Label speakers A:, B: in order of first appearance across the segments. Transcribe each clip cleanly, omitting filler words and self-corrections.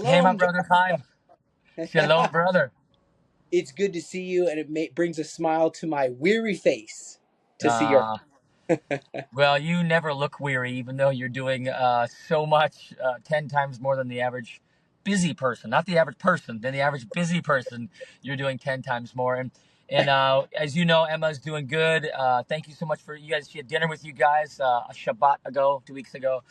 A: Hey, my
B: Shalom,
A: brother Chaim.
B: John.
A: Shalom, brother.
B: It's good to see you, and brings a smile to my weary face to see your.
A: Uh, well, you never look weary, even though you're doing so much, 10 times more than the average busy person. Not the average person, than the average busy person. You're doing 10 times more. And as you know, Emma's doing good. Thank you so much for you guys. She had dinner with you guys a Shabbat ago, 2 weeks ago.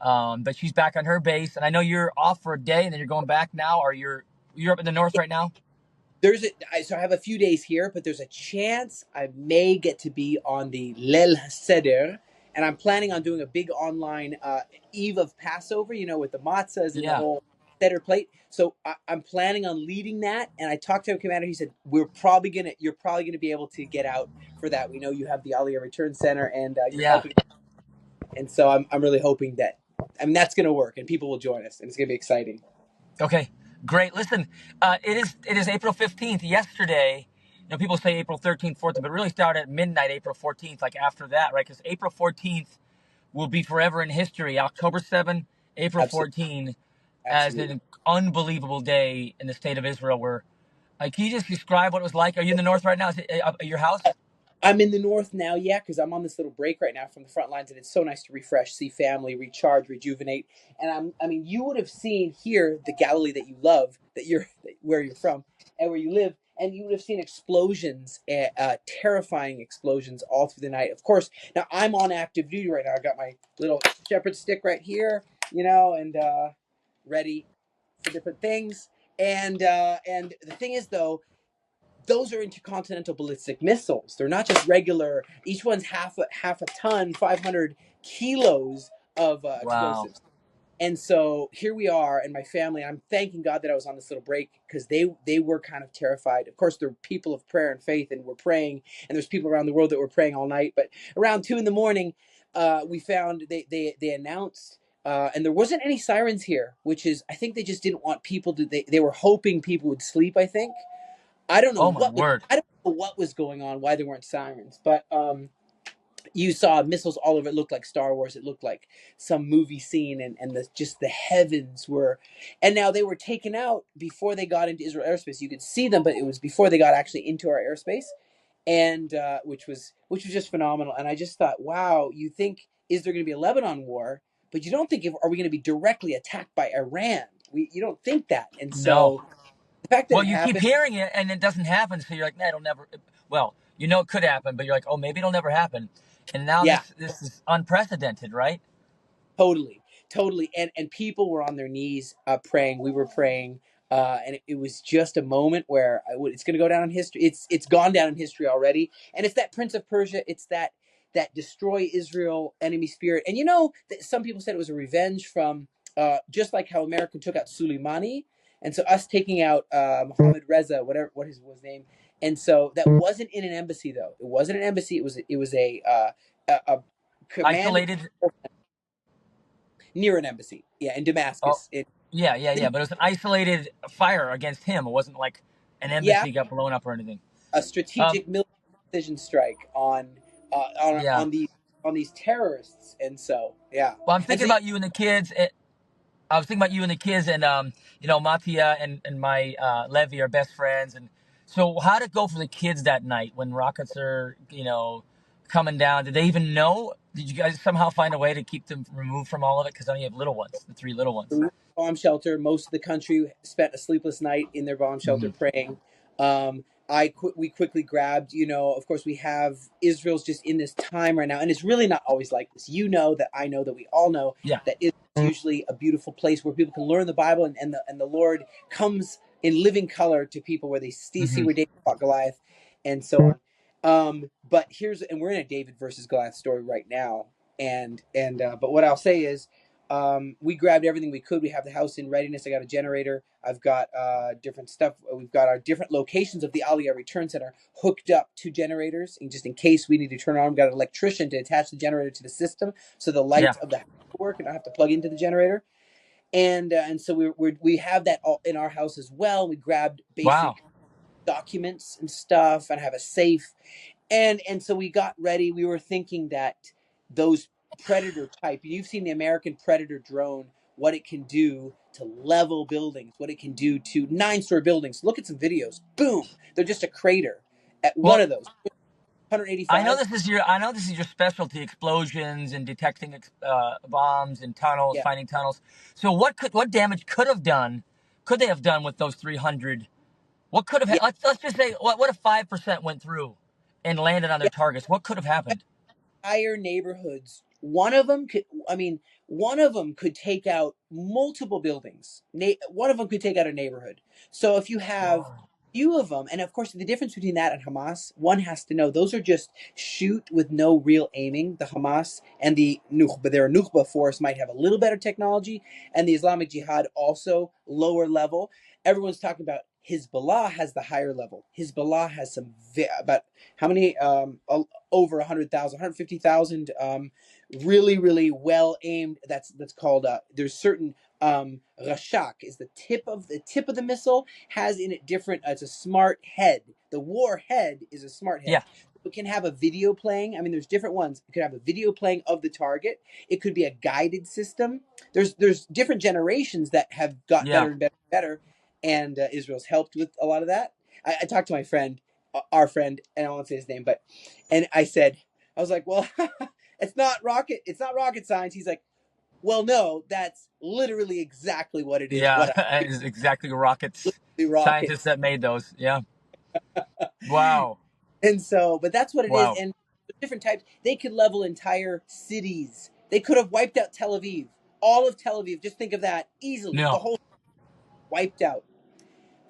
A: But she's back on her base. And I know you're off for a day and then you're going back now, or you're up in the north right now?
B: So I have a few days here, but there's a chance I may get to be on the Lel Seder, and I'm planning on doing a big online Eve of Passover. With the matzahs and the
A: Yeah.
B: whole Seder plate. So I'm planning on leading that. And I talked to our commander. He said you're probably gonna be able to get out for that. We know you have the Aliyah Return Center, and you're
A: Yeah.
B: helping. And so I'm really hoping that that's gonna work, and people will join us, and it's gonna be exciting.
A: Okay, great. Listen, it is April 15th. Yesterday, people say April 13th, 14th, but it really started at midnight, April 14th, like after that, right? Because April 14th will be forever in history. October 7th, April
B: Absolutely,
A: 14th, as
B: absolutely.
A: an unbelievable day in the state of Israel. Where, can you just describe what it was like? Are you in the north right now? Is it at your house?
B: I'm in the north now, yeah, because I'm on this little break right now from the front lines, and it's so nice to refresh, see family, recharge, rejuvenate. And I mean, you would have seen here the Galilee that you love, where you're from, and where you live, and you would have seen explosions, terrifying explosions all through the night. Of course, now I'm on active duty right now. I got my little shepherd stick right here, and ready for different things. And the thing is, though, those are intercontinental ballistic missiles. They're not just regular. Each one's half a ton, 500 kilos of
A: Wow.
B: explosives. And so here we are, and my family. I'm thanking God that I was on this little break because they were kind of terrified. Of course, they're people of prayer and faith, and we're praying. And there's people around the world that were praying all night. But around 2 in the morning, we found they announced. And there wasn't any sirens here, which is I think they just didn't want people to. They were hoping people would sleep. I think I don't know
A: Oh my
B: what was
A: word.
B: I don't know what was going on, why there weren't sirens, but you saw missiles all over. It looked like Star Wars. It looked like some movie scene, and just the heavens were. And now they were taken out before they got into Israel airspace. You could see them, but it was before they got actually into our airspace, and which was just phenomenal. And I just thought, wow, you think is there going to be a Lebanon war, but you don't think are we going to be directly attacked by Iran? You don't think that, and
A: No.
B: so the fact that
A: Well,
B: it
A: you keep
B: happened.
A: hearing it and it doesn't happen, so you're like, nah, it'll never. Well, it could happen, but you're like, oh, maybe it'll never happen. And now
B: Yeah,
A: this is unprecedented, right?
B: totally, totally. And people were on their knees praying. We were praying, and it was just a moment where it's going to go down in history. It's gone down in history already. And it's that Prince of Persia. It's that destroy Israel enemy spirit. And that some people said it was a revenge from just like how America took out Soleimani, and so us taking out Mohammed Reza, whatever what his was name. And so that wasn't in an embassy though. It wasn't an embassy. It was a command and
A: Isolated.
B: near an embassy. Yeah, in
A: Oh,
B: Damascus.
A: yeah, yeah, yeah. But it was an isolated fire against him. It wasn't like an
B: Yeah,
A: embassy got blown up or anything.
B: a
A: Um,
B: strategic military precision strike
A: yeah.
B: on these terrorists, and so yeah,
A: Well, I'm
B: and
A: thinking
B: so
A: about you and the kids. I was thinking about you and the kids, and Matia and my Levi are best friends, and so how did it go for the kids that night when rockets are coming down? Did they even know? Did you guys somehow find a way to keep them removed from all of it? Because I know you have little ones, the three little ones.
B: bomb shelter. Most of the country spent a sleepless night in their bomb shelter
A: Hmm.
B: praying. We quickly grabbed. Of course, we have Israel's just in this time right now, and it's really not always like this. That I know that we all know
A: Yeah.
B: that it's usually a beautiful place where people can learn the Bible, and the Lord comes in living color to people where they see
A: Hmm.
B: where David fought Goliath, and so on. But we're in a David versus Goliath story right now, and but what I'll say is we grabbed everything we could. We have the house in readiness. I got a generator. I've got different stuff. We've got our different locations of the Aliyah Return Center hooked up to generators, and just in case we need to turn on, we've got an electrician to attach the generator to the system, so the
A: Yeah.
B: lights of the house work, and I have to plug into the generator. And so we have that all in our house as well. We grabbed
A: Wow.
B: basic documents and stuff, and have a safe, and so we got ready. We were thinking that those Predator type, you've seen the American Predator drone what it can do to level buildings, what it can do to 9-story buildings. Look at some videos. Boom, they're just a crater at one
A: Well,
B: of those.
A: I know
B: 185.
A: this is your specialty, explosions and detecting bombs and tunnels,
B: Yeah,
A: finding tunnels. So what damage could they have done with those 300? What could have
B: yeah,
A: let's just say what if 5% went through and landed on their
B: yeah.
A: targets? What could have happened?
B: Entire neighborhoods. One of them could, I mean, one of them could take out multiple buildings. One of them could take out a neighborhood. So if you have
A: Wow.
B: few of them, and of course the difference between that and Hamas, one has to know those are just shoot with no real aiming. The Hamas and the Nukhba, their Nukhba force might have a little better technology, and the Islamic Jihad also lower level. Everyone's talking about Hezbollah has the higher level. Hezbollah has some about how many over 100,000, 150,000, really, really well aimed. That's called. There's certain Rashak is the tip of the missile has in it different. It's a smart head. The war head is a smart head.
A: Yeah,
B: It can have a video playing. I mean, there's different ones. It could have a video playing of the target. It could be a guided system. There's different generations that have got
A: yeah.
B: better and better and better, and Israel's helped with a lot of that. I talked to my friend, our friend, and I won't say his name, but and I was like, well, it's not rocket science. He's like, well, no, that's literally exactly what it is.
A: Yeah,
B: What
A: it's exactly rockets.
B: I rocket.
A: Scientists that made those. Yeah. Wow.
B: And so, but that's what it is.
A: Wow.
B: And different types, they could level entire cities. They could have wiped out Tel Aviv, all of Tel Aviv. Just think of that easily. The
A: No.
B: whole wiped out.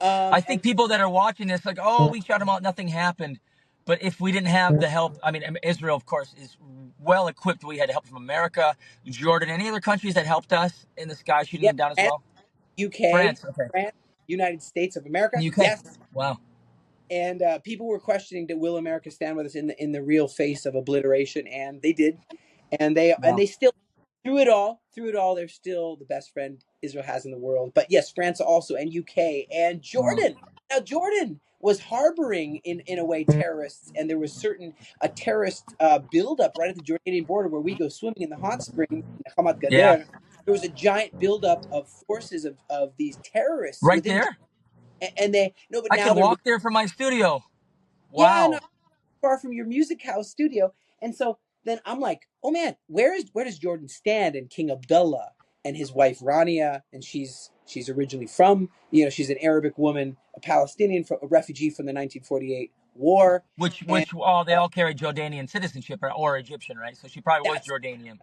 A: I think
B: And
A: people that are watching this, like, oh, we shot them out, nothing happened. But if we didn't have the help, I mean, Israel, of course, is well equipped. We had help from America, Jordan, any other countries that helped us in the sky shooting
B: yeah,
A: them down as
B: and
A: well?
B: UK,
A: France, okay.
B: France, United States of America,
A: UK.
B: yes.
A: Wow.
B: And people were questioning that will America stand with us in the real face of obliteration, and they did, and
A: Wow.
B: they still through it all, they're still the best friend Israel has in the world. But yes, France also, and UK, and
A: Wow.
B: Jordan. Now Jordan was harboring in a way terrorists, and there was certain a terrorist buildup right at the Jordanian border where we go swimming in the hot springs in Hamad
A: Yeah.
B: Gader. There was a giant buildup of forces of these terrorists
A: Right
B: within,
A: there.
B: and they no, but
A: I
B: now
A: could
B: they're
A: walk there from my studio.
B: yeah, no,
A: Wow.
B: far from your music house studio. And so then I'm like, oh man, where does Jordan stand? And King Abdullah and his wife Rania, and she's originally from, she's an Arabic woman, a Palestinian, a refugee from the 1948 war, and
A: They all carry Jordanian citizenship or Egyptian, right? So she probably was
B: that's
A: Jordanian.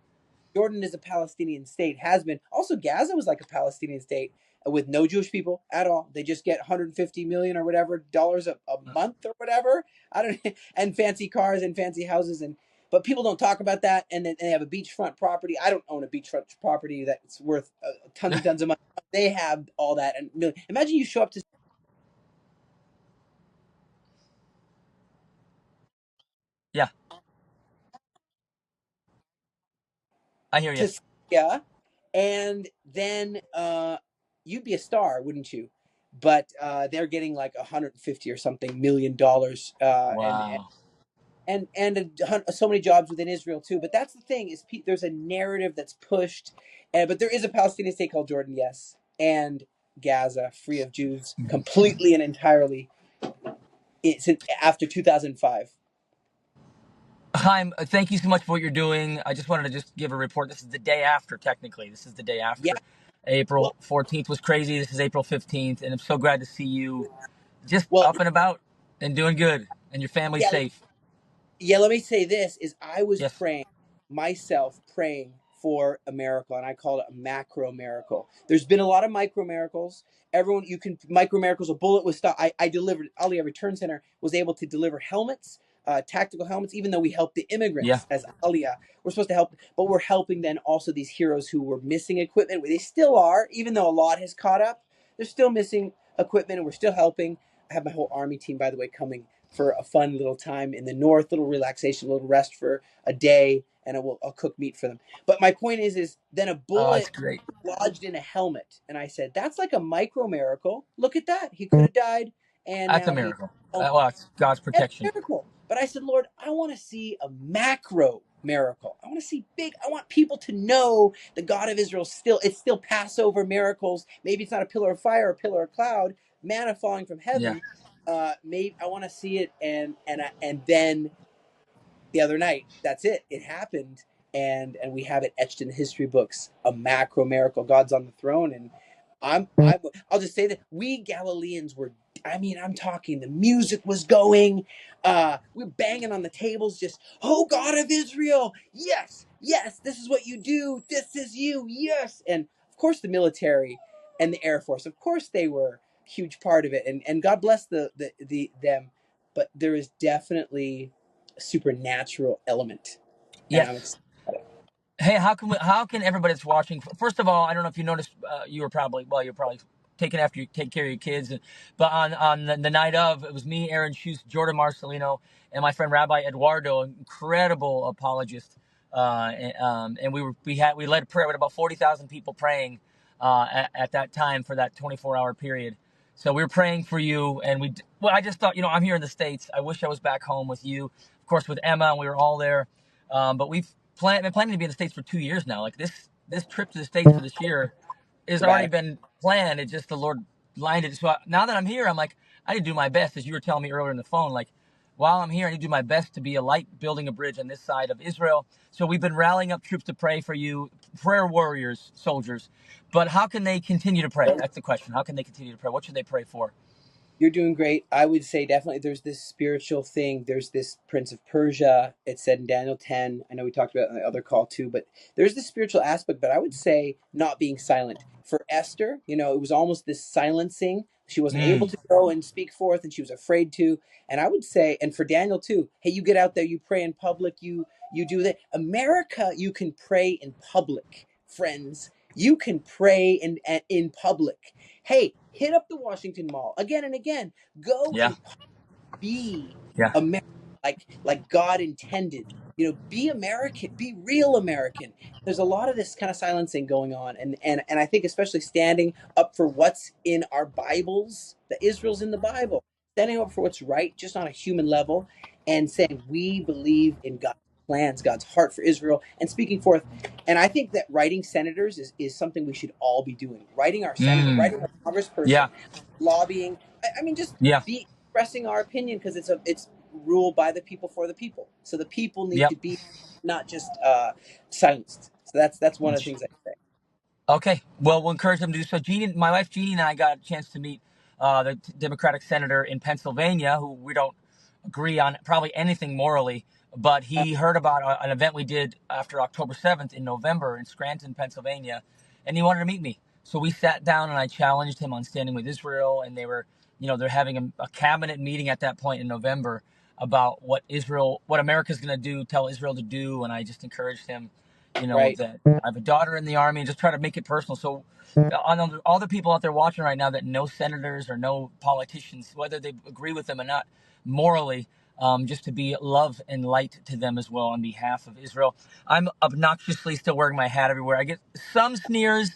B: Jordan is a Palestinian state, has been. Also, Gaza was like a Palestinian state with no Jewish people at all. They just get 150 million or whatever dollars a month or whatever. I don't and fancy cars and fancy houses but people don't talk about that. And then they have a beachfront property. I don't own a beachfront property that's worth tons and tons of money. They have all that. And imagine you show up
A: Yeah, I hear you.
B: to Syria, and then you'd be a star, wouldn't you? But they're getting like 150 or something $1 million,
A: Wow.
B: so many jobs within Israel too. But that's the thing is there's a narrative that's pushed, but there is a Palestinian state called Jordan, yes, and Gaza, free of Jews, completely and entirely. It's after 2005.
A: Chaim, thank you so much for what you're doing. I just wanted to just give a report. This is the day after, technically. This is the day
B: Yeah,
A: after.
B: well,
A: April 14th was crazy. This is April 15th. And I'm so glad to see you just
B: well,
A: up and about and doing good and your family
B: yeah.
A: safe.
B: Yeah, let me say this is I was
A: Yes.
B: praying myself praying for a miracle, and I call it a macro miracle. There's been a lot of micro miracles. Everyone, you can micro miracles. A bullet was stopped. I delivered. Aliyah Return Center was able to deliver helmets, tactical helmets. Even though we helped the
A: Yeah.
B: immigrants as Aliyah, we're supposed to help, but we're helping then also these heroes who were missing equipment. They still are, even though a lot has caught up. They're still missing equipment, and we're still helping. I have my whole army team, by the way, coming for a fun little time in the north, little relaxation, a little rest for a day, and I'll cook meat for them. But my point is then a
A: Oh, that's
B: bullet
A: great.
B: lodged in a helmet, and I said that's like a micro miracle. Look at that, he could have died, and
A: That's a
B: now he's
A: miracle.
B: home.
A: Well, it's God's
B: That's a
A: protection.
B: miracle. But I said, Lord, I want to see a macro. miracle. I want to see big. I want people to know the God of Israel still. It's still Passover miracles. Maybe it's not a pillar of fire, or a pillar of cloud, manna falling from
A: Yeah.
B: heaven. Maybe I want to see it, and then the other night, that's it. It happened, and we have it etched in the history books. A macro miracle. God's on the throne, and I'm. I'll just say that we Galileans were. I mean, I'm talking. The music was going. We're banging on the tables, just, oh God of Israel, yes, yes, this is what you do. This is you, yes. And of course, the military and the Air Force, of course, they were a huge part of it. And God bless the them. But there is definitely supernatural element, and I'm
A: Yes.
B: excited about it.
A: Hey, how can everybody that's watching? First of all, I don't know if you noticed, you were probably, well, you're probably taking after you take care of your kids. But on the night of, it was me, Aaron Schutz, Jordan Marcelino, and my friend Rabbi Eduardo, incredible apologist. And we led prayer with about 40,000 people praying at that time for that 24-hour period. So we were praying for you, and well, I just thought, I'm here in the States. I wish I was back home with you, of course, with Emma, and we were all there. But we've been planning to be in the States for 2 years now. Like this trip to the States for this year has already
B: Radical.
A: been planned. It just the Lord lined it. So now that I'm here, I'm like, I need to do my best, as you were telling me earlier on the phone. Like, while I'm here, I need to do my best to be a light building a bridge on this side of Israel. So we've been rallying up troops to pray for you, prayer warriors, soldiers. But how can they continue to pray? That's the question. How can they continue to pray? What should they pray for?
B: You're doing great. I would say definitely there's this spiritual thing. There's this Prince of Persia. It's said in Daniel 10. I know we talked about it on the other call too, but there's this spiritual aspect. But I would say not being silent. For Esther, it was almost this silencing. She wasn't able
A: Mm,
B: to go and speak forth, and she was afraid to. And I would say, and for Daniel too, hey, you get out there, you pray in public, you do that. America, you can pray in public, friends. You can pray in public. Hey, hit up the Washington Mall again and again. Go
A: yeah,
B: and be
A: yeah,
B: American, like God intended. Be American, be real American. There's a lot of this kind of silencing going on, and I think especially standing up for what's in our Bibles, that Israel's in the Bible, standing up for what's right, just on a human level, and saying we believe in God's plans, God's heart for Israel, and speaking forth. And I think that writing senators is something we should all be doing. Writing our senator,
A: mm,
B: writing our congressperson,
A: yeah,
B: lobbying. I mean, just
A: yeah,
B: be expressing our opinion, because it's ruled by the people for the people. So the people need
A: yep.
B: to be not just silenced. So that's one of the things I say.
A: Okay, well, we'll encourage them to do so. Jeannie, my wife Jeannie and I got a chance to meet the Democratic senator in Pennsylvania, who we don't agree on probably anything morally, but
B: Uh,
A: he heard about an event we did after October 7th in November in Scranton, Pennsylvania, and he wanted to meet me. So we sat down and I challenged him on standing with Israel, and they're having a cabinet meeting at that point in November about what America's going to do, tell Israel to do, and I just encouraged him,
B: right.
A: that I have a daughter in the army, and just try to make it personal. So, on all the people out there watching right now that know senators or know politicians, whether they agree with them or not, morally, just to be love and light to them as well on behalf of Israel. I'm obnoxiously still wearing my hat everywhere. I get some sneers,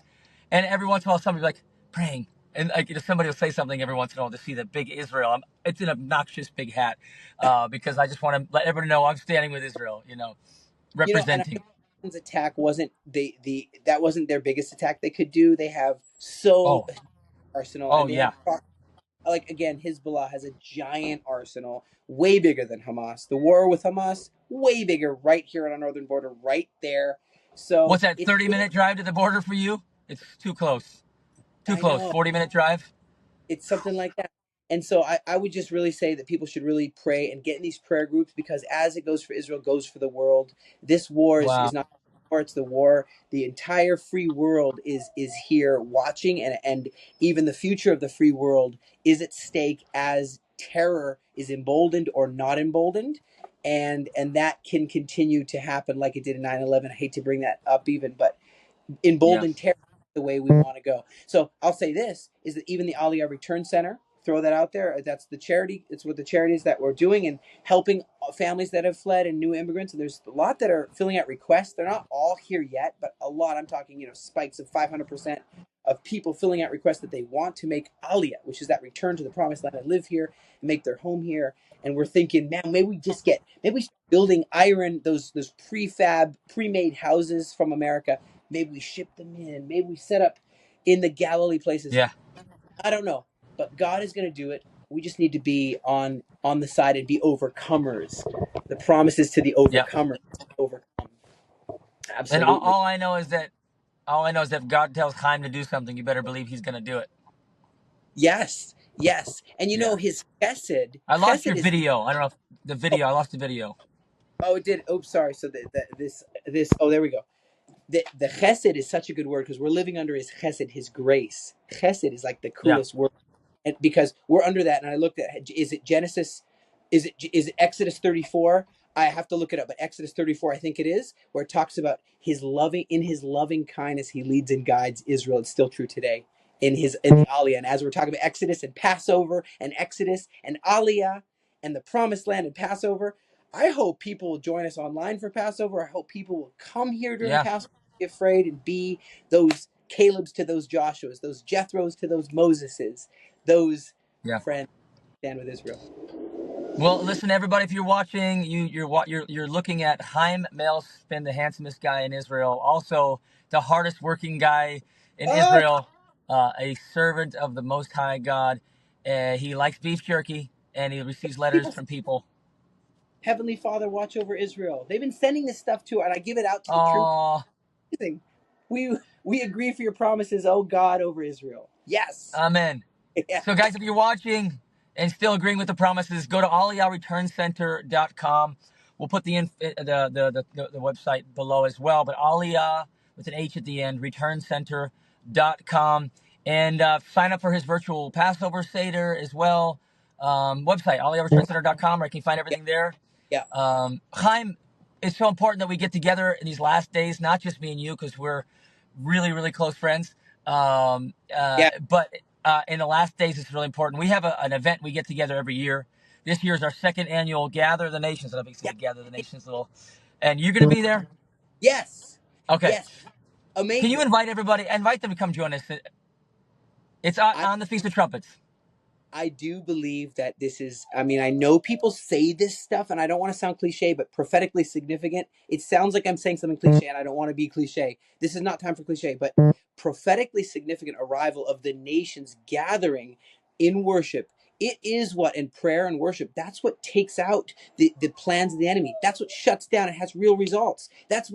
A: and every once in a while somebody like praying. And like, somebody will say something every once in a while to see the big Israel. It's an obnoxious big hat, because I just want to let everybody know I'm standing with Israel.
B: And
A: Representing.
B: Iran's attack wasn't the that wasn't their biggest attack they could do. They have so
A: Oh,
B: arsenal,
A: oh
B: and they have,
A: yeah.
B: like, again, Hezbollah has a giant arsenal, way bigger than Hamas. The war with Hamas, way bigger, right here on our northern border, right there. So
A: What's that?
B: it's
A: 30-minute drive to the border for you? It's too close. Too
B: I
A: close.
B: know
A: 40-minute drive.
B: it's something like that. And so I would just really say that people should really pray and get in these prayer groups, because as it goes for Israel, goes for the world. This war is
A: Wow.
B: not war, it's the war. The entire free world is here watching, and even the future of the free world is at stake as terror is emboldened or not emboldened. And that can continue to happen like it did in 9/11. I hate to bring that up even, but
A: Yeah.
B: emboldened terror the way we want to go. So I'll say this is that even the Aliyah Return Center throw that out there. That's the charity. It's what the charities that we're doing and helping families that have fled and new immigrants. And there's a lot that are filling out requests. They're not all here yet, but a lot. I'm talking, spikes of 500% of people filling out requests that they want to make Aliyah, which is that return to the promised land and live here and make their home here. And we're thinking, man, maybe we start building those pre-made houses from America. Maybe we ship them in. Maybe we set up in the Galilee places.
A: Yeah.
B: I don't know, but God is going to do it. We just need to be on the side and be overcomers. The promises to the
A: Yeah.
B: overcomers overcome.
A: And
B: Absolutely.
A: all I know is that if God tells Chaim to do something, you better believe he's going to do it.
B: Yes, yes. And
A: Yeah.
B: his chesed,
A: I lost your
B: chesed is,
A: video. I don't know if the
B: oh,
A: video. I lost the video.
B: oh, it did. Oh, sorry. So oh, there we go. The chesed is such a good word because we're living under his chesed, his grace. Chesed is like the
A: Yeah.
B: coolest word. And because we're under that, and I looked at, is it Genesis, is it Exodus 34? I have to look it up, but Exodus 34, I think it is, where it talks about his loving kindness, he leads and guides Israel. It's still true today in the Aliyah. And as we're talking about Exodus and Passover and Exodus and Aliyah and the Promised Land and Passover, I hope people will join us online for Passover. I hope people will come here during
A: Yeah.
B: Passover, be afraid, and be those Caleb's to those Joshua's, those Jethro's to those Moses's, those
A: Yeah.
B: friends stand with Israel.
A: Well, listen, everybody. If you're watching, you're looking at Chaim Malespin, the handsomest guy in Israel, also the hardest working guy in
B: Oh,
A: Israel, a servant of the Most High God. He likes beef jerky, and he receives letters
B: people,
A: from people.
B: Heavenly Father, watch over Israel. They've been sending this stuff to, and I give it out to the troop.
A: Oh,
B: We agree for your promises, oh God, over Israel. Yes.
A: amen.
B: Yeah.
A: So, guys, if you're watching and still agreeing with the promises, go to aliyahreturncenter.com. We'll put the website below as well. But Aliyah with an H at the end, returncenter.com. And sign up for his virtual Passover Seder as well. Website, aliyahreturncenter.com, where you can find
B: Yeah.
A: everything there.
B: Yeah.
A: Chaim, it's so important that we get together in these last days, not just me and you, because we're really, really close friends.
B: Yeah.
A: But in the last days, it's really important. We have an event we get together every year. This year is our second annual Gather the Nations. I don't know if you
B: Yeah.
A: say Gather the Nations little. And you're going to be there?
B: Yes.
A: Okay.
B: Yes.
A: Can you
B: Amazing.
A: invite everybody? Invite them to come join us. It's on,
B: I
A: on the Feast of Trumpets.
B: I do believe that this is, I mean, I know people say this stuff, and I don't want to sound cliche, but prophetically significant. It sounds like I'm saying something cliche, and I don't want to be cliche. This is not time for cliche, but prophetically significant arrival of the nations gathering in worship. It is what, in prayer and worship, that's what takes out the plans of the enemy. That's what shuts down and has real results. That's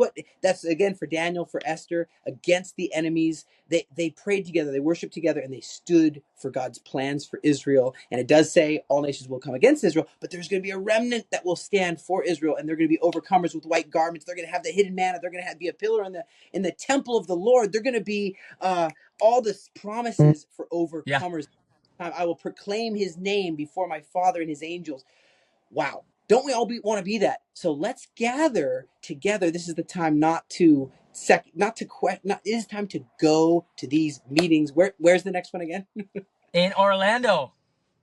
B: again for Daniel, for Esther, against the enemies. They prayed together, they worshiped together, and they stood for God's plans for Israel. And it does say all nations will come against Israel, but there's going to be a remnant that will stand for Israel, and they're going to be overcomers with white garments. They're going to have the hidden manna. They're going to be a pillar in the temple of the Lord. They're going to be all the promises for
A: Yeah.
B: overcomers. I will proclaim his name before my Father and his angels. Wow. Don't we all want to be that? So let's gather together. This is the time it is time to go to these meetings. Where's the next one again?
A: In Orlando.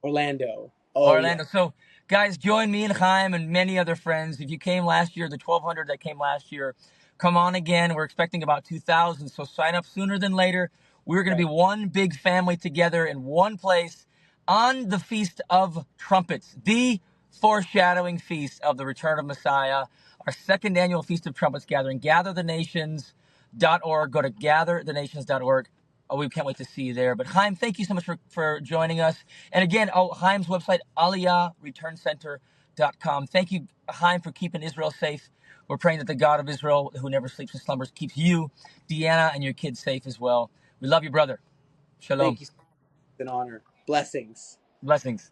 B: Orlando. Oh yeah.
A: Orlando. So, guys, join me and Chaim and many other friends. If you came last year, the 1,200 that came last year, come on again. We're expecting about 2,000. So sign up sooner than later. We're going to be
B: Right.
A: one big family together in one place on the Feast of Trumpets, the foreshadowing feast of the return of Messiah, our second annual Feast of Trumpets gathering. GatherTheNations.org. Go to GatherTheNations.org. Oh, we can't wait to see you there. But Chaim, thank you so much for joining us. And again, Chaim's website, aliyahreturncenter.com. Thank you, Chaim, for keeping Israel safe. We're praying that the God of Israel, who never sleeps and slumbers, keeps you, Deanna, and your kids safe as well. We love you, brother. Shalom.
B: Thank you. It's an honor. Blessings.
A: Blessings.